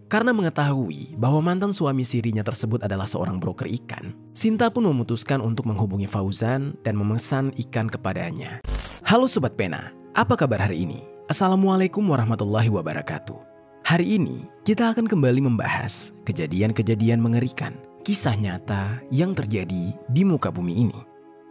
Karena mengetahui bahwa mantan suami sirinya tersebut adalah seorang broker ikan, Sinta pun memutuskan untuk menghubungi Fauzan dan memesan ikan kepadanya. Halo Sobat Pena, apa kabar hari ini? Assalamualaikum warahmatullahi wabarakatuh. Hari ini kita akan kembali membahas kejadian-kejadian mengerikan, kisah nyata yang terjadi di muka bumi ini.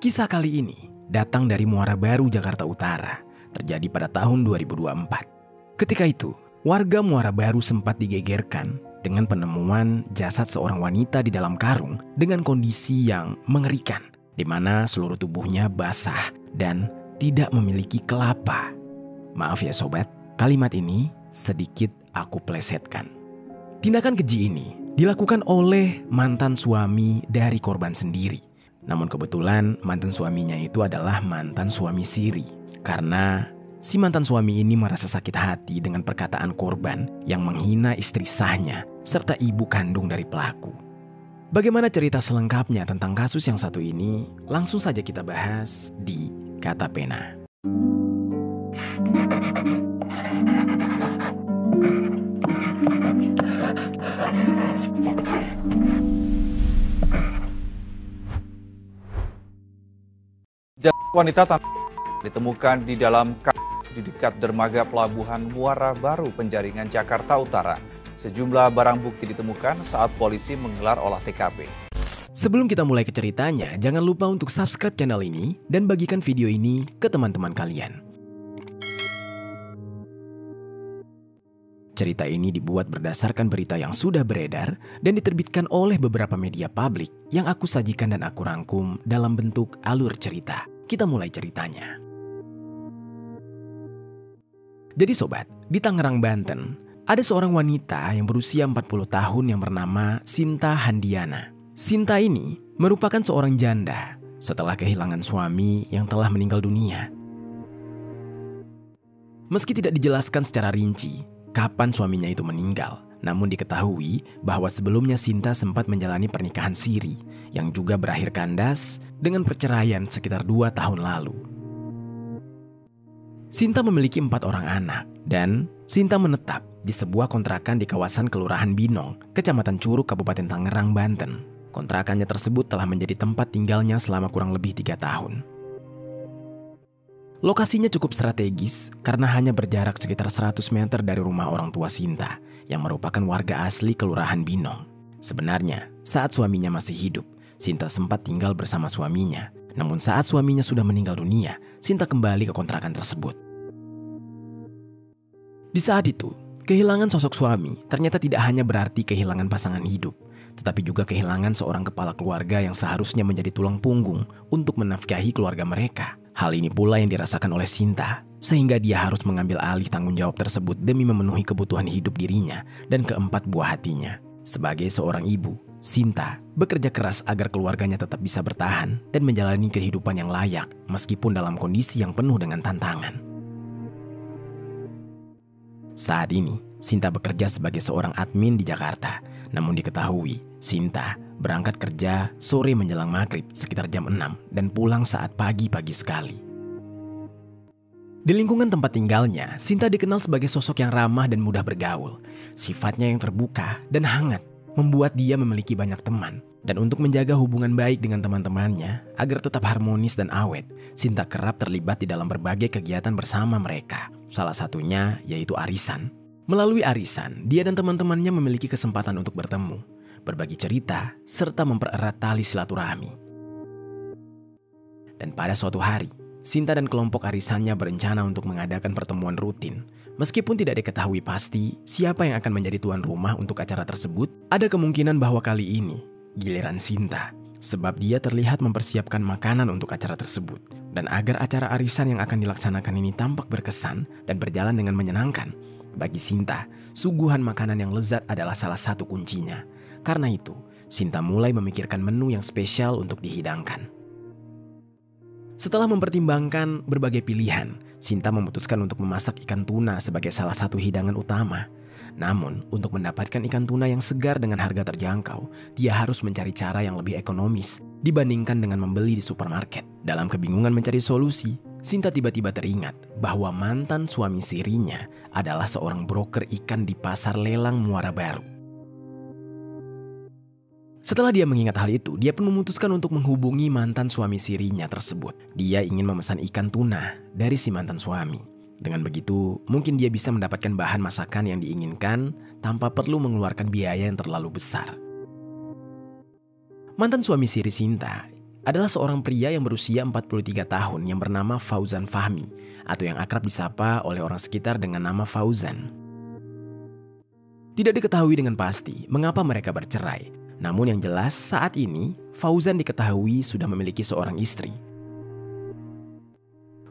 Kisah kali ini datang dari Muara Baru, Jakarta Utara, terjadi pada tahun 2024. Ketika itu, warga Muara Baru sempat digegerkan dengan penemuan jasad seorang wanita di dalam karung dengan kondisi yang mengerikan, di mana seluruh tubuhnya basah dan tidak memiliki kelapa. Maaf ya sobat, kalimat ini sedikit aku plesetkan. Tindakan keji ini dilakukan oleh mantan suami dari korban sendiri. Namun kebetulan mantan suaminya itu adalah mantan suami siri, karena si mantan suami ini merasa sakit hati dengan perkataan korban yang menghina istri sahnya serta ibu kandung dari pelaku. Bagaimana cerita selengkapnya tentang kasus yang satu ini? Langsung saja kita bahas di Kata Pena. Jasad wanita ditemukan di dalam di dekat dermaga pelabuhan Muara Baru, Penjaringan, Jakarta Utara. Sejumlah barang bukti ditemukan saat polisi menggelar olah TKP. Sebelum kita mulai ke ceritanya, jangan lupa untuk subscribe channel ini dan bagikan video ini ke teman-teman kalian. Cerita ini dibuat berdasarkan berita yang sudah beredar dan diterbitkan oleh beberapa media publik yang aku sajikan dan aku rangkum dalam bentuk alur cerita. Kita mulai ceritanya. Jadi sobat, di Tangerang, Banten, ada seorang wanita yang berusia 40 tahun yang bernama Sinta Handiana. Sinta ini merupakan seorang janda setelah kehilangan suami yang telah meninggal dunia. Meski tidak dijelaskan secara rinci kapan suaminya itu meninggal, namun diketahui bahwa sebelumnya Sinta sempat menjalani pernikahan siri yang juga berakhir kandas dengan perceraian sekitar 2 tahun lalu. Sinta memiliki 4 orang anak dan Sinta menetap di sebuah kontrakan di kawasan Kelurahan Binong, Kecamatan Curug, Kabupaten Tangerang, Banten. Kontrakannya tersebut telah menjadi tempat tinggalnya selama kurang lebih 3 tahun. Lokasinya cukup strategis karena hanya berjarak sekitar 100 meter dari rumah orang tua Sinta yang merupakan warga asli Kelurahan Binong. Sebenarnya, saat suaminya masih hidup, Sinta sempat tinggal bersama suaminya. Namun saat suaminya sudah meninggal dunia, Sinta kembali ke kontrakan tersebut. Di saat itu, kehilangan sosok suami ternyata tidak hanya berarti kehilangan pasangan hidup, tetapi juga kehilangan seorang kepala keluarga yang seharusnya menjadi tulang punggung untuk menafkahi keluarga mereka. Hal ini pula yang dirasakan oleh Sinta, sehingga dia harus mengambil alih tanggung jawab tersebut demi memenuhi kebutuhan hidup dirinya dan keempat buah hatinya. Sebagai seorang ibu, Sinta bekerja keras agar keluarganya tetap bisa bertahan dan menjalani kehidupan yang layak meskipun dalam kondisi yang penuh dengan tantangan. Saat ini, Sinta bekerja sebagai seorang admin di Jakarta. Namun diketahui, Sinta berangkat kerja sore menjelang maghrib sekitar jam 6 dan pulang saat pagi-pagi sekali. Di lingkungan tempat tinggalnya, Sinta dikenal sebagai sosok yang ramah dan mudah bergaul. Sifatnya yang terbuka dan hangat membuat dia memiliki banyak teman. Dan untuk menjaga hubungan baik dengan teman-temannya agar tetap harmonis dan awet, Sinta kerap terlibat di dalam berbagai kegiatan bersama mereka. Salah satunya yaitu arisan. Melalui arisan, dia dan teman-temannya memiliki kesempatan untuk bertemu, berbagi cerita, serta mempererat tali silaturahmi. Dan pada suatu hari, Sinta dan kelompok arisannya berencana untuk mengadakan pertemuan rutin. Meskipun tidak diketahui pasti siapa yang akan menjadi tuan rumah untuk acara tersebut, ada kemungkinan bahwa kali ini giliran Sinta, sebab dia terlihat mempersiapkan makanan untuk acara tersebut. Dan agar acara arisan yang akan dilaksanakan ini tampak berkesan dan berjalan dengan menyenangkan, bagi Sinta, suguhan makanan yang lezat adalah salah satu kuncinya. Karena itu, Sinta mulai memikirkan menu yang spesial untuk dihidangkan. Setelah mempertimbangkan berbagai pilihan, Sinta memutuskan untuk memasak ikan tuna sebagai salah satu hidangan utama. Namun, untuk mendapatkan ikan tuna yang segar dengan harga terjangkau, dia harus mencari cara yang lebih ekonomis dibandingkan dengan membeli di supermarket. Dalam kebingungan mencari solusi, Sinta tiba-tiba teringat bahwa mantan suami sirinya adalah seorang broker ikan di pasar lelang Muara Baru. Setelah dia mengingat hal itu, dia pun memutuskan untuk menghubungi mantan suami sirinya tersebut. Dia ingin memesan ikan tuna dari si mantan suami. Dengan begitu, mungkin dia bisa mendapatkan bahan masakan yang diinginkan tanpa perlu mengeluarkan biaya yang terlalu besar. Mantan suami siri Sinta adalah seorang pria yang berusia 43 tahun yang bernama Fauzan Fahmi atau yang akrab disapa oleh orang sekitar dengan nama Fauzan. Tidak diketahui dengan pasti mengapa mereka bercerai. Namun yang jelas saat ini Fauzan diketahui sudah memiliki seorang istri.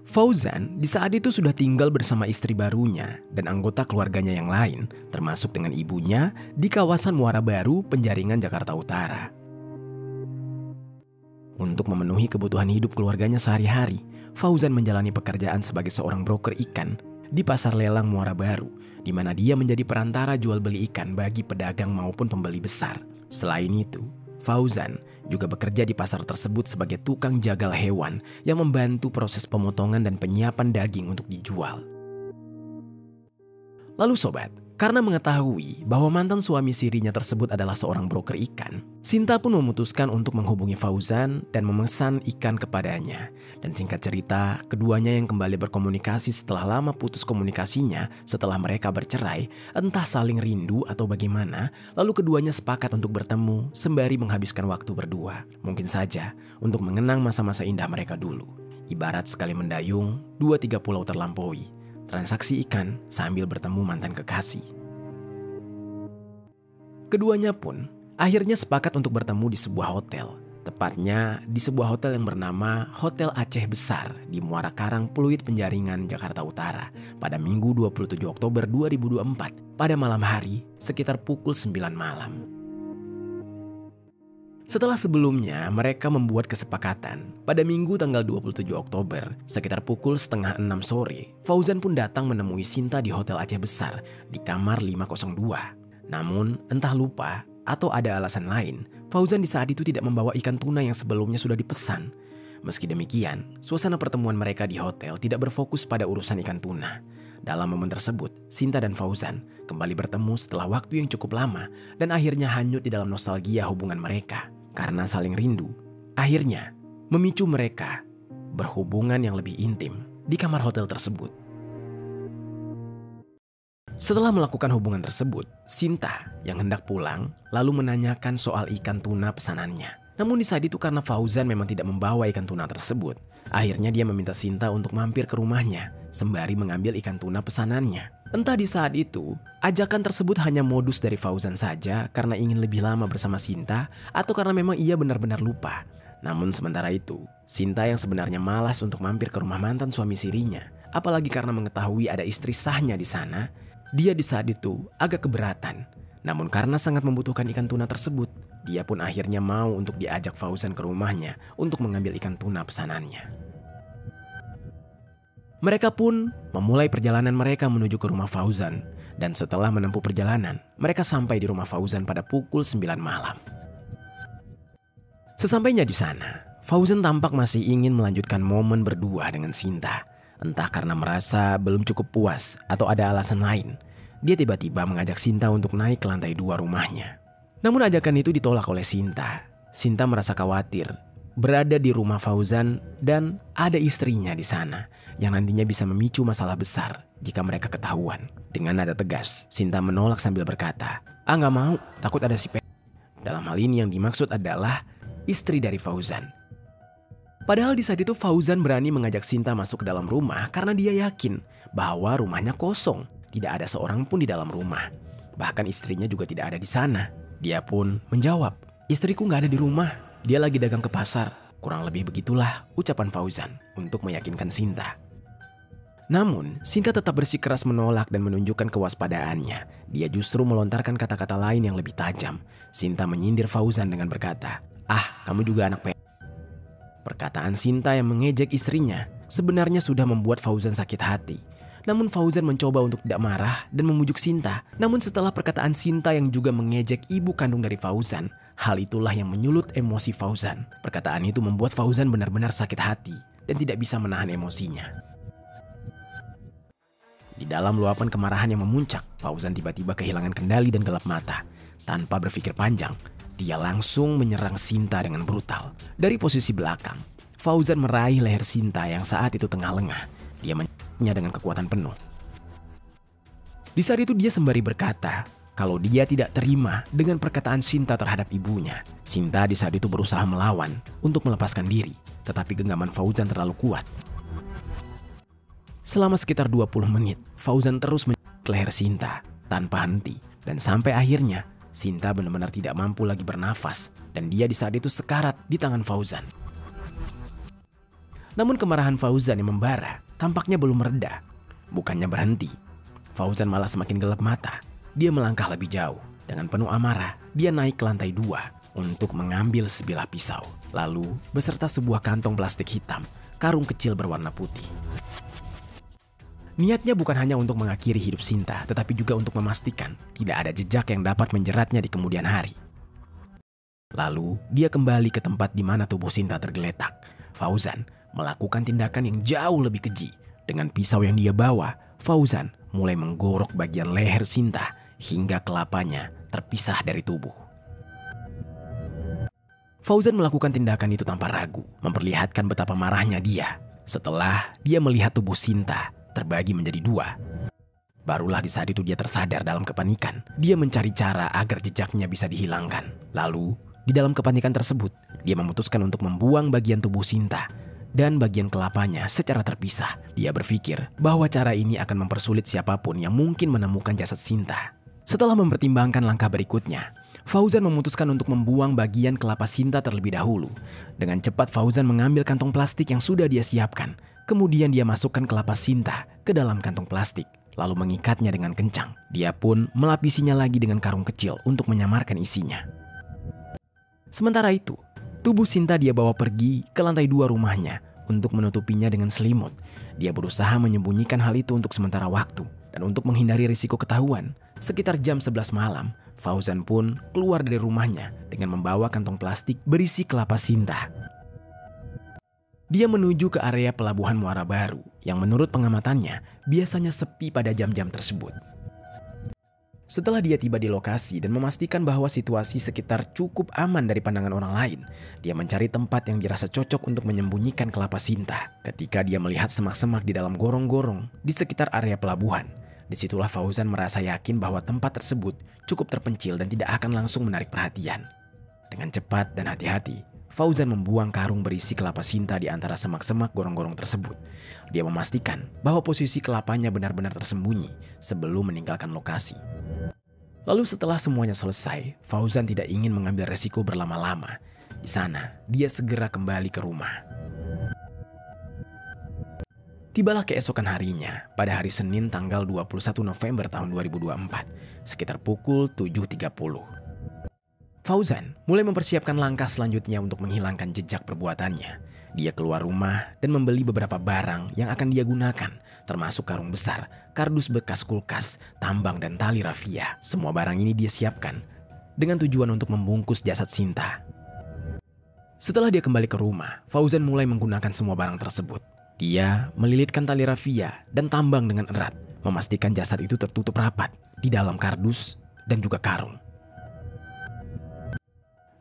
Fauzan di saat itu sudah tinggal bersama istri barunya dan anggota keluarganya yang lain, termasuk dengan ibunya di kawasan Muara Baru, Penjaringan, Jakarta Utara. Untuk memenuhi kebutuhan hidup keluarganya sehari-hari, Fauzan menjalani pekerjaan sebagai seorang broker ikan di pasar lelang Muara Baru, di mana dia menjadi perantara jual beli ikan bagi pedagang maupun pembeli besar. Selain itu, Fauzan juga bekerja di pasar tersebut sebagai tukang jagal hewan yang membantu proses pemotongan dan penyiapan daging untuk dijual. Lalu sobat, karena mengetahui bahwa mantan suami sirinya tersebut adalah seorang broker ikan, Sinta pun memutuskan untuk menghubungi Fauzan dan memesan ikan kepadanya. Dan singkat cerita, keduanya yang kembali berkomunikasi setelah lama putus komunikasinya setelah mereka bercerai, entah saling rindu atau bagaimana, lalu keduanya sepakat untuk bertemu sembari menghabiskan waktu berdua. Mungkin saja untuk mengenang masa-masa indah mereka dulu. Ibarat sekali mendayung, 2-3 pulau terlampaui. Transaksi ikan sambil bertemu mantan kekasih. Keduanya pun akhirnya sepakat untuk bertemu di sebuah hotel. Tepatnya di sebuah hotel yang bernama Hotel Aceh Besar di Muara Karang, Pluit, Penjaringan, Jakarta Utara pada Minggu 27 Oktober 2024 pada malam hari sekitar pukul 9 malam. Setelah sebelumnya mereka membuat kesepakatan, pada Minggu tanggal 27 Oktober sekitar pukul 5:30 sore, Fauzan pun datang menemui Sinta di Hotel Aceh Besar di kamar 502. Namun entah lupa atau ada alasan lain, Fauzan di saat itu tidak membawa ikan tuna yang sebelumnya sudah dipesan. Meski demikian, suasana pertemuan mereka di hotel tidak berfokus pada urusan ikan tuna. Dalam momen tersebut, Sinta dan Fauzan kembali bertemu setelah waktu yang cukup lama dan akhirnya hanyut di dalam nostalgia hubungan mereka. Karena saling rindu, akhirnya memicu mereka berhubungan yang lebih intim di kamar hotel tersebut. Setelah melakukan hubungan tersebut, Sinta yang hendak pulang lalu menanyakan soal ikan tuna pesanannya. Namun di saat itu karena Fauzan memang tidak membawa ikan tuna tersebut, akhirnya dia meminta Sinta untuk mampir ke rumahnya sembari mengambil ikan tuna pesanannya. Entah di saat itu, ajakan tersebut hanya modus dari Fauzan saja karena ingin lebih lama bersama Sinta atau karena memang ia benar-benar lupa. Namun sementara itu, Sinta yang sebenarnya malas untuk mampir ke rumah mantan suami sirinya, apalagi karena mengetahui ada istri sahnya di sana, dia di saat itu agak keberatan. Namun karena sangat membutuhkan ikan tuna tersebut, dia pun akhirnya mau untuk diajak Fauzan ke rumahnya untuk mengambil ikan tuna pesanannya. Mereka pun memulai perjalanan mereka menuju ke rumah Fauzan. Dan setelah menempuh perjalanan, mereka sampai di rumah Fauzan pada pukul 9 malam. Sesampainya di sana, Fauzan tampak masih ingin melanjutkan momen berdua dengan Sinta. Entah karena merasa belum cukup puas atau ada alasan lain, dia tiba-tiba mengajak Sinta untuk naik ke lantai 2 rumahnya. Namun ajakan itu ditolak oleh Sinta. Sinta merasa khawatir berada di rumah Fauzan dan ada istrinya di sana yang nantinya bisa memicu masalah besar jika mereka ketahuan. Dengan nada tegas, Sinta menolak sambil berkata, "Nggak mau, takut ada si Dalam hal ini yang dimaksud adalah istri dari Fauzan. Padahal di saat itu Fauzan berani mengajak Sinta masuk ke dalam rumah karena dia yakin bahwa rumahnya kosong, tidak ada seorang pun di dalam rumah. Bahkan istrinya juga tidak ada di sana. Dia pun menjawab, "Istriku nggak ada di rumah, dia lagi dagang ke pasar." Kurang lebih begitulah ucapan Fauzan untuk meyakinkan Sinta. Namun, Sinta tetap bersikeras menolak dan menunjukkan kewaspadaannya. Dia justru melontarkan kata-kata lain yang lebih tajam. Sinta menyindir Fauzan dengan berkata, "Kamu juga anak Perkataan Sinta yang mengejek istrinya sebenarnya sudah membuat Fauzan sakit hati. Namun Fauzan mencoba untuk tidak marah dan memujuk Sinta. Namun setelah perkataan Sinta yang juga mengejek ibu kandung dari Fauzan, hal itulah yang menyulut emosi Fauzan. Perkataan itu membuat Fauzan benar-benar sakit hati. dan tidak bisa menahan emosinya. Di dalam luapan kemarahan yang memuncak, Fauzan tiba-tiba kehilangan kendali dan gelap mata. Tanpa berpikir panjang, dia langsung menyerang Sinta dengan brutal. Dari posisi belakang, Fauzan meraih leher Sinta yang saat itu tengah lengah. Dia menyerangnya dengan kekuatan penuh. Di saat itu dia sembari berkata kalau dia tidak terima dengan perkataan Sinta terhadap ibunya. Sinta di saat itu berusaha melawan untuk melepaskan diri, tetapi genggaman Fauzan terlalu kuat. Selama sekitar 20 menit, Fauzan terus menyerang leher Sinta tanpa henti. Dan sampai akhirnya, Sinta benar-benar tidak mampu lagi bernafas. Dan dia di saat itu sekarat di tangan Fauzan. Namun kemarahan Fauzan yang membara tampaknya belum mereda. Bukannya berhenti, Fauzan malah semakin gelap mata. Dia melangkah lebih jauh. Dengan penuh amarah, dia naik ke lantai 2 untuk mengambil sebilah pisau. Lalu beserta sebuah kantong plastik hitam, karung kecil berwarna putih. Niatnya bukan hanya untuk mengakhiri hidup Sinta, tetapi juga untuk memastikan tidak ada jejak yang dapat menjeratnya di kemudian hari. Lalu, dia kembali ke tempat di mana tubuh Sinta tergeletak. Fauzan melakukan tindakan yang jauh lebih keji. Dengan pisau yang dia bawa, Fauzan mulai menggorok bagian leher Sinta hingga kelapanya terpisah dari tubuh. Fauzan melakukan tindakan itu tanpa ragu, memperlihatkan betapa marahnya dia. Setelah dia melihat tubuh Sinta terbagi menjadi 2. Barulah di saat itu dia tersadar dalam kepanikan. Dia mencari cara agar jejaknya bisa dihilangkan. Lalu, di dalam kepanikan tersebut, dia memutuskan untuk membuang bagian tubuh Sinta dan bagian kelapanya secara terpisah. Dia berpikir bahwa cara ini akan mempersulit siapapun yang mungkin menemukan jasad Sinta. Setelah mempertimbangkan langkah berikutnya, Fauzan memutuskan untuk membuang bagian kelapa Sinta terlebih dahulu. Dengan cepat Fauzan mengambil kantong plastik yang sudah dia siapkan. Kemudian dia masukkan kelapa Sinta ke dalam kantong plastik, lalu mengikatnya dengan kencang. Dia pun melapisinya lagi dengan karung kecil untuk menyamarkan isinya. Sementara itu, tubuh Sinta dia bawa pergi ke lantai 2 rumahnya untuk menutupinya dengan selimut. Dia berusaha menyembunyikan hal itu untuk sementara waktu. Dan untuk menghindari risiko ketahuan, sekitar jam 11 malam, Fauzan pun keluar dari rumahnya dengan membawa kantong plastik berisi kelapa Sinta. Dia menuju ke area pelabuhan Muara Baru yang menurut pengamatannya biasanya sepi pada jam-jam tersebut. Setelah dia tiba di lokasi dan memastikan bahwa situasi sekitar cukup aman dari pandangan orang lain, dia mencari tempat yang dirasa cocok untuk menyembunyikan kelapa Sinta. Ketika dia melihat semak-semak di dalam gorong-gorong di sekitar area pelabuhan, disitulah Fauzan merasa yakin bahwa tempat tersebut cukup terpencil dan tidak akan langsung menarik perhatian. Dengan cepat dan hati-hati, Fauzan membuang karung berisi kelapa Sinta di antara semak-semak gorong-gorong tersebut. Dia memastikan bahwa posisi kelapanya benar-benar tersembunyi sebelum meninggalkan lokasi. Lalu setelah semuanya selesai, Fauzan tidak ingin mengambil resiko berlama-lama. Di sana, dia segera kembali ke rumah. Tibalah keesokan harinya, pada hari Senin tanggal 21 November tahun 2024, sekitar pukul 7.30. Fauzan mulai mempersiapkan langkah selanjutnya untuk menghilangkan jejak perbuatannya. Dia keluar rumah dan membeli beberapa barang yang akan dia gunakan, termasuk karung besar, kardus bekas kulkas, tambang, dan tali rafia. Semua barang ini dia siapkan dengan tujuan untuk membungkus jasad Sinta. Setelah dia kembali ke rumah, Fauzan mulai menggunakan semua barang tersebut. Dia melilitkan tali rafia dan tambang dengan erat, memastikan jasad itu tertutup rapat di dalam kardus dan juga karung.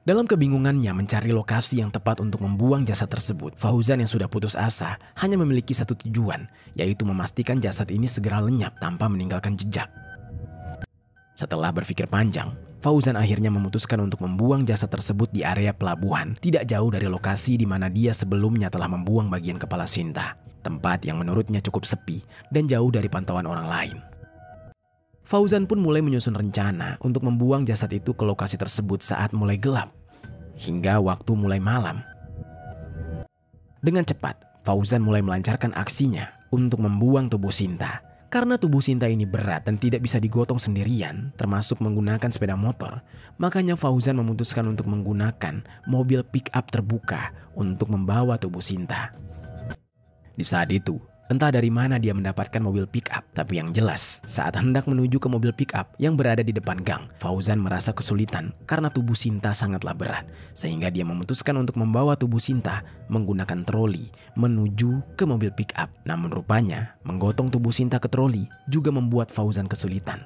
Dalam kebingungannya mencari lokasi yang tepat untuk membuang jasad tersebut, Fauzan yang sudah putus asa hanya memiliki satu tujuan, yaitu memastikan jasad ini segera lenyap tanpa meninggalkan jejak. Setelah berpikir panjang, Fauzan akhirnya memutuskan untuk membuang jasad tersebut di area pelabuhan, tidak jauh dari lokasi di mana dia sebelumnya telah membuang bagian kepala Sinta, tempat yang menurutnya cukup sepi dan jauh dari pantauan orang lain. Fauzan pun mulai menyusun rencana untuk membuang jasad itu ke lokasi tersebut saat mulai gelap, hingga waktu mulai malam. Dengan cepat, Fauzan mulai melancarkan aksinya untuk membuang tubuh Sinta. Karena tubuh Sinta ini berat dan tidak bisa digotong sendirian, termasuk menggunakan sepeda motor, makanya Fauzan memutuskan untuk menggunakan mobil pick-up terbuka untuk membawa tubuh Sinta. Di saat itu, Entah dari mana dia mendapatkan mobil pick-up, tapi yang jelas saat hendak menuju ke mobil pick-up yang berada di depan gang, Fauzan merasa kesulitan karena tubuh Sinta sangatlah berat, sehingga dia memutuskan untuk membawa tubuh Sinta menggunakan troli menuju ke mobil pick-up. Namun rupanya menggotong tubuh Sinta ke troli juga membuat Fauzan kesulitan.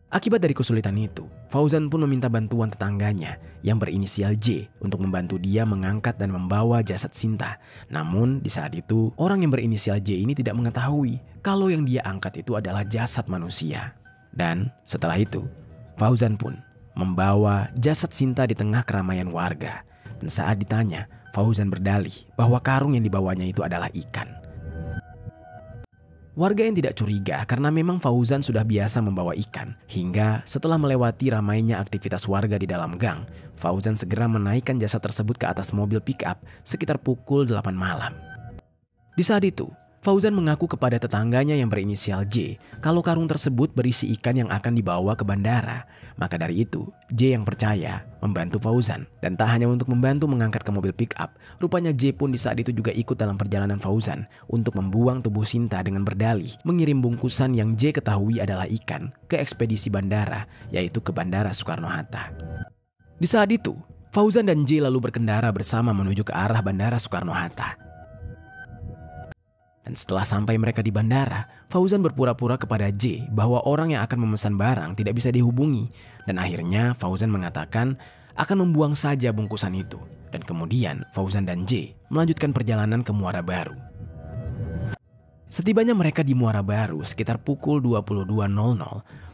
Akibat dari kesulitan itu, Fauzan pun meminta bantuan tetangganya yang berinisial J untuk membantu dia mengangkat dan membawa jasad Sinta. Namun di saat itu, orang yang berinisial J ini tidak mengetahui kalau yang dia angkat itu adalah jasad manusia. Dan setelah itu, Fauzan pun membawa jasad Sinta di tengah keramaian warga. Dan saat ditanya, Fauzan berdalih bahwa karung yang dibawanya itu adalah ikan. Warga yang tidak curiga karena memang Fauzan sudah biasa membawa ikan. Hingga setelah melewati ramainya aktivitas warga di dalam gang, Fauzan segera menaikkan jasad tersebut ke atas mobil pick-up sekitar pukul 8 malam. Di saat itu, Fauzan mengaku kepada tetangganya yang berinisial J kalau karung tersebut berisi ikan yang akan dibawa ke bandara. Maka dari itu, J yang percaya membantu Fauzan. Dan tak hanya untuk membantu mengangkat ke mobil pick-up, rupanya J pun di saat itu juga ikut dalam perjalanan Fauzan untuk membuang tubuh Sinta dengan berdalih mengirim bungkusan yang J ketahui adalah ikan ke ekspedisi bandara, yaitu ke Bandara Soekarno-Hatta. Di saat itu, Fauzan dan J lalu berkendara bersama menuju ke arah Bandara Soekarno-Hatta. Dan setelah sampai mereka di bandara, Fauzan berpura-pura kepada J bahwa orang yang akan memesan barang tidak bisa dihubungi. Dan akhirnya Fauzan mengatakan akan membuang saja bungkusan itu. Dan kemudian Fauzan dan J melanjutkan perjalanan ke Muara Baru. Setibanya mereka di Muara Baru sekitar pukul 22.00,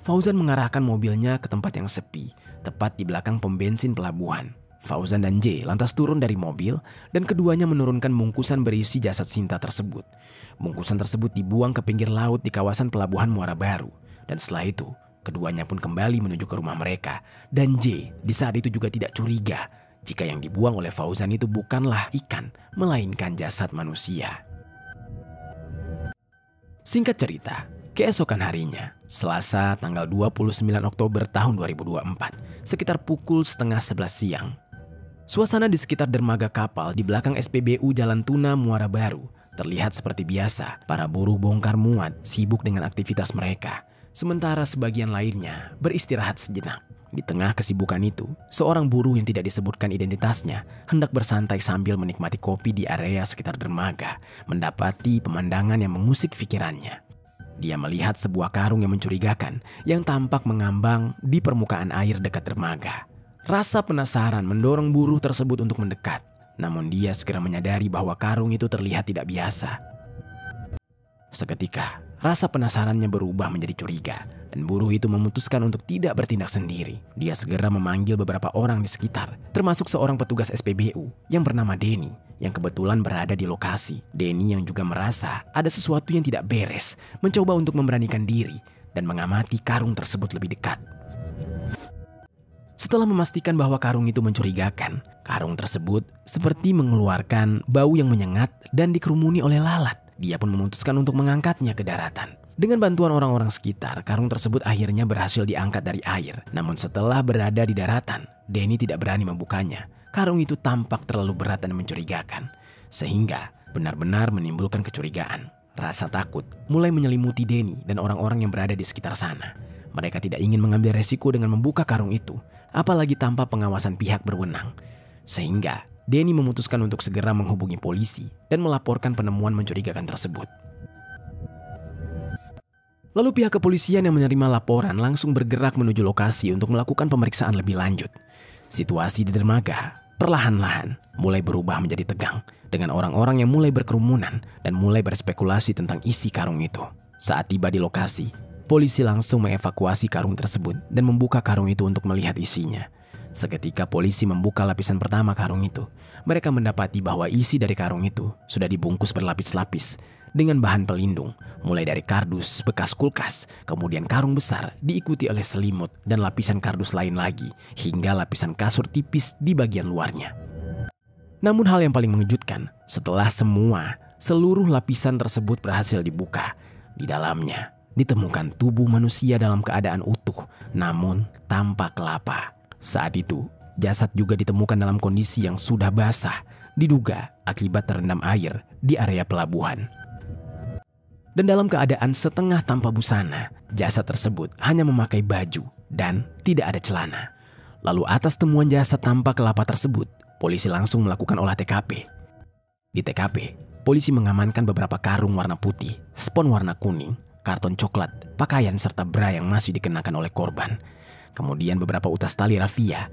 Fauzan mengarahkan mobilnya ke tempat yang sepi, tepat di belakang pom bensin pelabuhan. Fauzan dan J lantas turun dari mobil dan keduanya menurunkan bungkusan berisi jasad Sinta tersebut. Bungkusan tersebut dibuang ke pinggir laut di kawasan pelabuhan Muara Baru. Dan setelah itu, keduanya pun kembali menuju ke rumah mereka. Dan J di saat itu juga tidak curiga jika yang dibuang oleh Fauzan itu bukanlah ikan, melainkan jasad manusia. Singkat cerita, keesokan harinya, Selasa tanggal 29 Oktober tahun 2024, sekitar pukul 10:30 siang, suasana di sekitar dermaga kapal di belakang SPBU Jalan Tuna Muara Baru terlihat seperti biasa. Para buruh bongkar muat sibuk dengan aktivitas mereka, sementara sebagian lainnya beristirahat sejenak. Di tengah kesibukan itu, seorang buruh yang tidak disebutkan identitasnya hendak bersantai sambil menikmati kopi di area sekitar dermaga, mendapati pemandangan yang mengusik pikirannya. Dia melihat sebuah karung yang mencurigakan yang tampak mengambang di permukaan air dekat dermaga. Rasa penasaran mendorong buruh tersebut untuk mendekat. Namun dia segera menyadari bahwa karung itu terlihat tidak biasa. Seketika, rasa penasarannya berubah menjadi curiga. Dan buruh itu memutuskan untuk tidak bertindak sendiri. Dia segera memanggil beberapa orang di sekitar, termasuk seorang petugas SPBU yang bernama Denny, yang kebetulan berada di lokasi. Denny yang juga merasa ada sesuatu yang tidak beres, mencoba untuk memberanikan diri dan mengamati karung tersebut lebih dekat. Setelah memastikan bahwa karung itu mencurigakan, karung tersebut seperti mengeluarkan bau yang menyengat dan dikerumuni oleh lalat. Dia pun memutuskan untuk mengangkatnya ke daratan. Dengan bantuan orang-orang sekitar, karung tersebut akhirnya berhasil diangkat dari air. Namun setelah berada di daratan, Denny tidak berani membukanya. Karung itu tampak terlalu berat dan mencurigakan, sehingga benar-benar menimbulkan kecurigaan. Rasa takut mulai menyelimuti Denny dan orang-orang yang berada di sekitar sana. Mereka tidak ingin mengambil resiko dengan membuka karung itu, apalagi tanpa pengawasan pihak berwenang. Sehingga Denny memutuskan untuk segera menghubungi polisi dan melaporkan penemuan mencurigakan tersebut. Lalu pihak kepolisian yang menerima laporan langsung bergerak menuju lokasi untuk melakukan pemeriksaan lebih lanjut. Situasi di dermaga perlahan-lahan mulai berubah menjadi tegang dengan orang-orang yang mulai berkerumunan dan mulai berspekulasi tentang isi karung itu. Saat tiba di lokasi, polisi langsung mengevakuasi karung tersebut dan membuka karung itu untuk melihat isinya. Seketika polisi membuka lapisan pertama karung itu, mereka mendapati bahwa isi dari karung itu sudah dibungkus berlapis-lapis dengan bahan pelindung, mulai dari kardus bekas kulkas, kemudian karung besar diikuti oleh selimut dan lapisan kardus lain lagi, hingga lapisan kasur tipis di bagian luarnya. Namun hal yang paling mengejutkan, setelah seluruh lapisan tersebut berhasil dibuka, di dalamnya ditemukan tubuh manusia dalam keadaan utuh, namun tanpa kelapa. Saat itu, jasad juga ditemukan dalam kondisi yang sudah basah, diduga akibat terendam air di area pelabuhan. dan dalam keadaan setengah tanpa busana. Jasad tersebut hanya memakai baju dan tidak ada celana. Lalu atas temuan jasad tanpa kelapa tersebut, polisi langsung melakukan olah TKP. Di TKP, polisi mengamankan beberapa karung warna putih, spons warna kuning, karton coklat, pakaian serta bra yang masih dikenakan oleh korban. Kemudian beberapa utas tali rafia.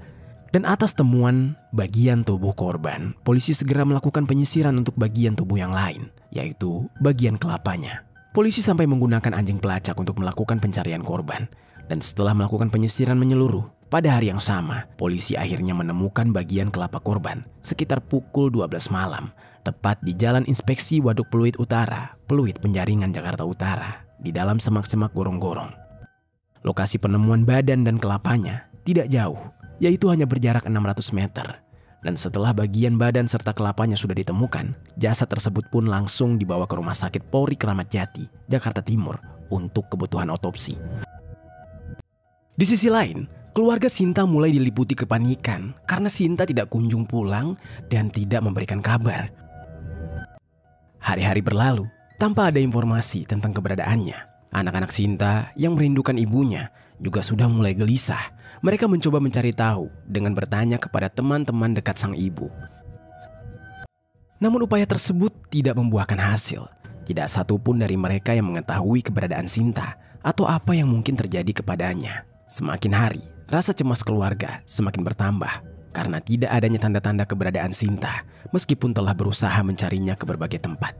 Dan atas temuan bagian tubuh korban, polisi segera melakukan penyisiran untuk bagian tubuh yang lain, yaitu bagian kelapanya. Polisi sampai menggunakan anjing pelacak untuk melakukan pencarian korban. Dan setelah melakukan penyisiran menyeluruh, pada hari yang sama, polisi akhirnya menemukan bagian kelapa korban sekitar pukul 12 malam, tepat di Jalan Inspeksi Waduk Pluit Utara, Pluit Penjaringan, Jakarta Utara, di dalam semak-semak gorong-gorong. Lokasi penemuan badan dan kelapanya tidak jauh, yaitu hanya berjarak 600 meter. Dan setelah bagian badan serta kelapanya sudah ditemukan, jasad tersebut pun langsung dibawa ke Rumah Sakit Polri Kramat Jati, Jakarta Timur untuk kebutuhan otopsi. Di sisi lain, keluarga Sinta mulai diliputi kepanikan karena Sinta tidak kunjung pulang dan tidak memberikan kabar. Hari-hari berlalu tanpa ada informasi tentang keberadaannya. Anak-anak Sinta yang merindukan ibunya juga sudah mulai gelisah. Mereka mencoba mencari tahu dengan bertanya kepada teman-teman dekat sang ibu. Namun upaya tersebut tidak membuahkan hasil. Tidak satu pun dari mereka yang mengetahui keberadaan Sinta atau apa yang mungkin terjadi kepadanya. Semakin hari, rasa cemas keluarga semakin bertambah karena tidak adanya tanda-tanda keberadaan Sinta meskipun telah berusaha mencarinya ke berbagai tempat.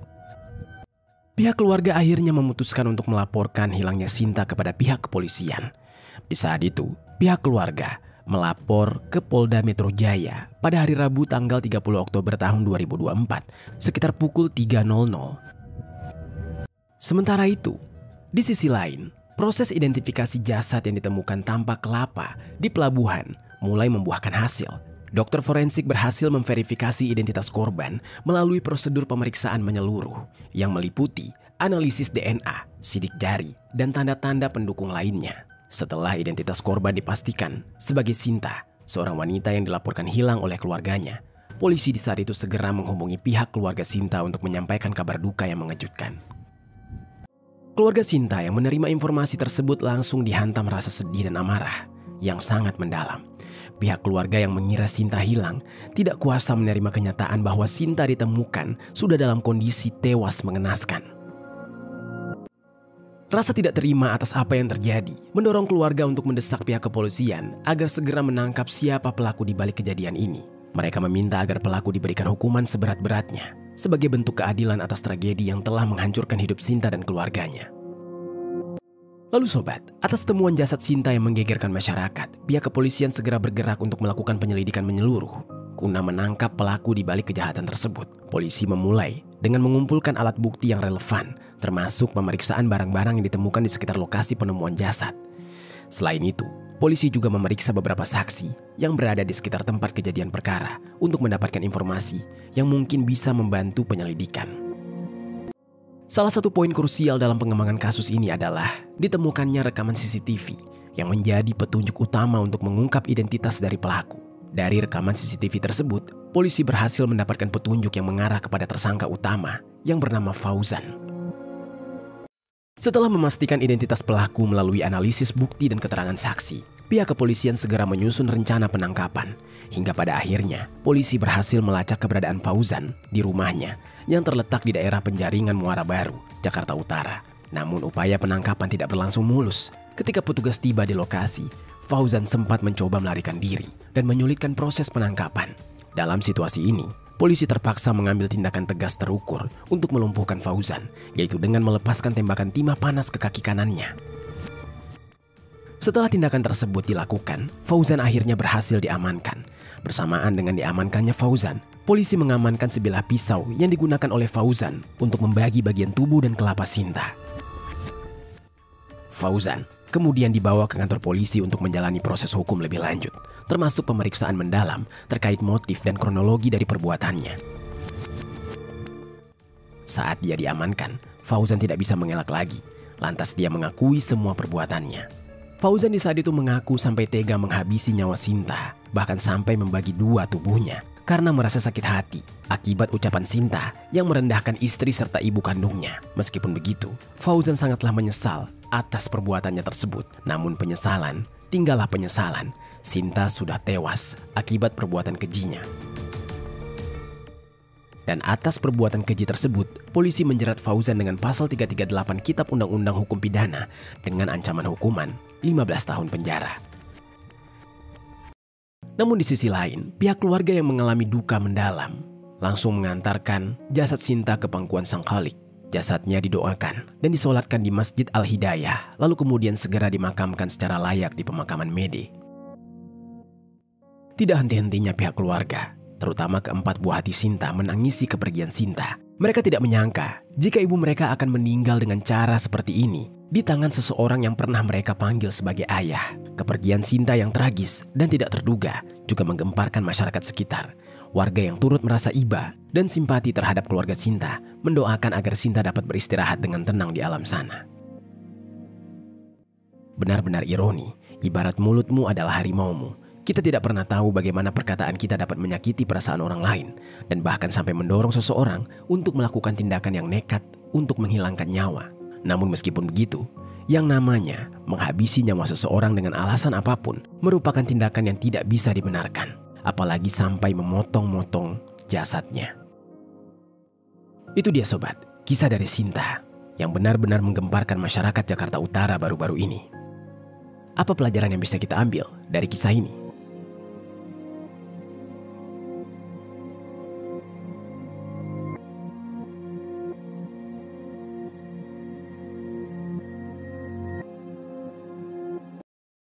Pihak keluarga akhirnya memutuskan untuk melaporkan hilangnya Sinta kepada pihak kepolisian. Di saat itu, pihak keluarga melapor ke Polda Metro Jaya pada hari Rabu tanggal 30 Oktober tahun 2024 sekitar pukul 3.00. Sementara itu, di sisi lain, proses identifikasi jasad yang ditemukan tanpa kelapa di pelabuhan mulai membuahkan hasil. Dokter forensik berhasil memverifikasi identitas korban melalui prosedur pemeriksaan menyeluruh yang meliputi analisis DNA, sidik jari, dan tanda-tanda pendukung lainnya. Setelah identitas korban dipastikan sebagai Sinta, seorang wanita yang dilaporkan hilang oleh keluarganya, polisi di saat itu segera menghubungi pihak keluarga Sinta untuk menyampaikan kabar duka yang mengejutkan. Keluarga Sinta yang menerima informasi tersebut langsung dihantam rasa sedih dan amarah yang sangat mendalam. Pihak keluarga yang mengira Sinta hilang tidak kuasa menerima kenyataan bahwa Sinta ditemukan sudah dalam kondisi tewas mengenaskan. Rasa tidak terima atas apa yang terjadi mendorong keluarga untuk mendesak pihak kepolisian agar segera menangkap siapa pelaku di balik kejadian ini. Mereka meminta agar pelaku diberikan hukuman seberat-beratnya sebagai bentuk keadilan atas tragedi yang telah menghancurkan hidup Sinta dan keluarganya. Lalu sobat, atas temuan jasad Sinta yang menggegerkan masyarakat, pihak kepolisian segera bergerak untuk melakukan penyelidikan menyeluruh guna menangkap pelaku di balik kejahatan tersebut. Polisi memulai dengan mengumpulkan alat bukti yang relevan, termasuk pemeriksaan barang-barang yang ditemukan di sekitar lokasi penemuan jasad. Selain itu, polisi juga memeriksa beberapa saksi yang berada di sekitar tempat kejadian perkara untuk mendapatkan informasi yang mungkin bisa membantu penyelidikan. Salah satu poin krusial dalam pengembangan kasus ini adalah ditemukannya rekaman CCTV yang menjadi petunjuk utama untuk mengungkap identitas dari pelaku. Dari rekaman CCTV tersebut, polisi berhasil mendapatkan petunjuk yang mengarah kepada tersangka utama yang bernama Fauzan. Setelah memastikan identitas pelaku melalui analisis bukti dan keterangan saksi, pihak kepolisian segera menyusun rencana penangkapan. Hingga pada akhirnya, polisi berhasil melacak keberadaan Fauzan di rumahnya yang terletak di daerah Penjaringan Muara Baru, Jakarta Utara. Namun upaya penangkapan tidak berlangsung mulus. Ketika petugas tiba di lokasi, Fauzan sempat mencoba melarikan diri dan menyulitkan proses penangkapan. Dalam situasi ini, polisi terpaksa mengambil tindakan tegas terukur untuk melumpuhkan Fauzan, yaitu dengan melepaskan tembakan timah panas ke kaki kanannya. Setelah tindakan tersebut dilakukan, Fauzan akhirnya berhasil diamankan. Bersamaan dengan diamankannya Fauzan, polisi mengamankan sebilah pisau yang digunakan oleh Fauzan untuk membagi bagian tubuh dan kelapa Sinta. Fauzan kemudian dibawa ke kantor polisi untuk menjalani proses hukum lebih lanjut, termasuk pemeriksaan mendalam terkait motif dan kronologi dari perbuatannya. Saat dia diamankan, Fauzan tidak bisa mengelak lagi, lantas dia mengakui semua perbuatannya. Fauzan di saat itu mengaku sampai tega menghabisi nyawa Sinta, bahkan sampai membagi dua tubuhnya. karena merasa sakit hati akibat ucapan Sinta yang merendahkan istri serta ibu kandungnya. Meskipun begitu, Fauzan sangatlah menyesal atas perbuatannya tersebut. Namun penyesalan, tinggallah penyesalan. Sinta sudah tewas akibat perbuatan kejinya. Dan atas perbuatan keji tersebut, polisi menjerat Fauzan dengan pasal 338 Kitab Undang-Undang Hukum Pidana dengan ancaman hukuman 15 tahun penjara. Namun di sisi lain, pihak keluarga yang mengalami duka mendalam langsung mengantarkan jasad Sinta ke pangkuan Sang Khalik. Jasadnya didoakan dan disolatkan di Masjid Al-Hidayah, lalu kemudian segera dimakamkan secara layak di pemakaman Mede. Tidak henti-hentinya pihak keluarga, terutama keempat buah hati Sinta, menangisi kepergian Sinta. Mereka tidak menyangka jika ibu mereka akan meninggal dengan cara seperti ini di tangan seseorang yang pernah mereka panggil sebagai ayah. Kepergian Sinta yang tragis dan tidak terduga juga menggemparkan masyarakat sekitar. Warga yang turut merasa iba dan simpati terhadap keluarga Sinta mendoakan agar Sinta dapat beristirahat dengan tenang di alam sana. Benar-benar ironi, ibarat mulutmu adalah harimaumu. Kita tidak pernah tahu bagaimana perkataan kita dapat menyakiti perasaan orang lain dan bahkan sampai mendorong seseorang untuk melakukan tindakan yang nekat untuk menghilangkan nyawa. Namun meskipun begitu, yang namanya menghabisi nyawa seseorang dengan alasan apapun merupakan tindakan yang tidak bisa dibenarkan, apalagi sampai memotong-motong jasadnya. Itu dia sobat, kisah dari Sinta yang benar-benar menggemparkan masyarakat Jakarta Utara baru-baru ini. Apa pelajaran yang bisa kita ambil dari kisah ini?